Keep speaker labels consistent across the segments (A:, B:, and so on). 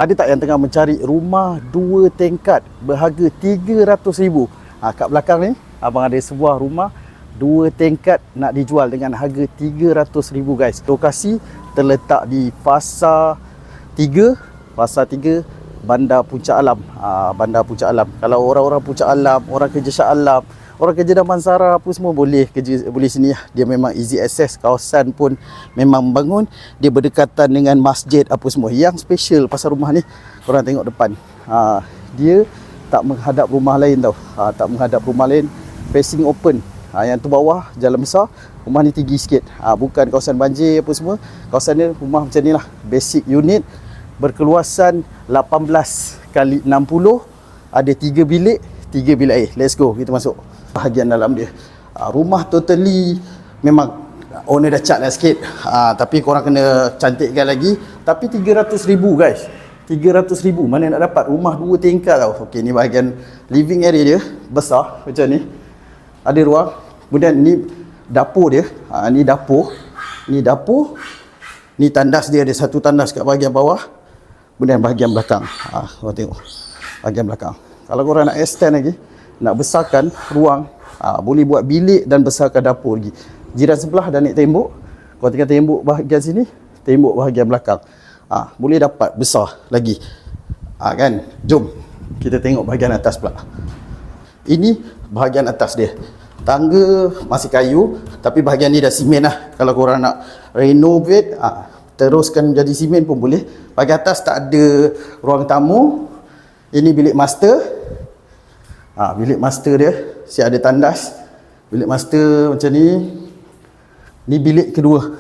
A: Ada tak yang tengah mencari rumah 2 tingkat berharga 300,000? Kat belakang ni abang ada sebuah rumah 2 tingkat nak dijual dengan harga 300,000 guys. Lokasi terletak di Fasa 3, Bandar Puncak Alam. Bandar Puncak Alam. Kalau orang-orang Puncak Alam, orang kerja Shah Alam, orang kerja Damansara apa semua boleh kerja boleh sini lah. Dia memang easy access, kawasan pun memang membangun, dia berdekatan dengan masjid apa semua. Yang special pasal rumah ni, korang tengok depan. Dia tak menghadap rumah lain tau. Tak menghadap rumah lain, facing open. Yang tu bawah jalan besar, rumah ni tinggi sikit. Bukan kawasan banjir apa semua. Kawasan dia rumah macam ni lah, basic unit, berkeluasan 18 kali 60, ada 3 bilik, 3 bilik air. Let's go, kita masuk bahagian dalam dia. Rumah totally memang owner dah cat lah sikit, tapi korang kena cantikkan lagi. Tapi 300,000 guys, 300,000 mana nak dapat rumah 2 tingkat tau. Ok, ni bahagian living area dia, besar macam ni, ada ruang. Kemudian ni dapur dia, ni dapur, ni tandas dia, ada satu tandas kat bahagian bawah. Kemudian bahagian belakang, korang tengok bahagian belakang. Kalau korang nak extend lagi, nak besarkan ruang, boleh buat bilik dan besarkan dapur lagi. Jiran sebelah dah naik tembok, kau tinggal tembok bahagian sini, tembok bahagian belakang, boleh dapat besar lagi, kan. Jom kita tengok bahagian atas pula. Ini bahagian atas dia, tangga masih kayu, tapi bahagian ni dah simen lah. Kalau korang nak renovate, teruskan jadi simen pun boleh. Bahagian atas tak ada ruang tamu. Ini bilik master. Bilik master dia, siap ada tandas. Bilik master macam ni. Ni bilik kedua.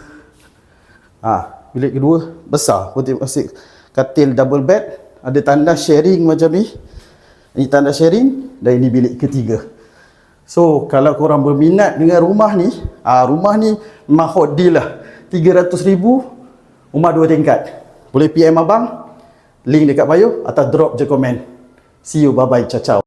A: Bilik kedua besar. Masih katil double bed. Ada tandas sharing macam ni. Ini tandas sharing. Dan ini bilik ketiga. So, kalau korang berminat dengan rumah ni, memang hot deal lah. 300,000, rumah 2 tingkat. Boleh PM abang. Link dekat bio atau drop je komen. See you, bye bye, ciao ciao.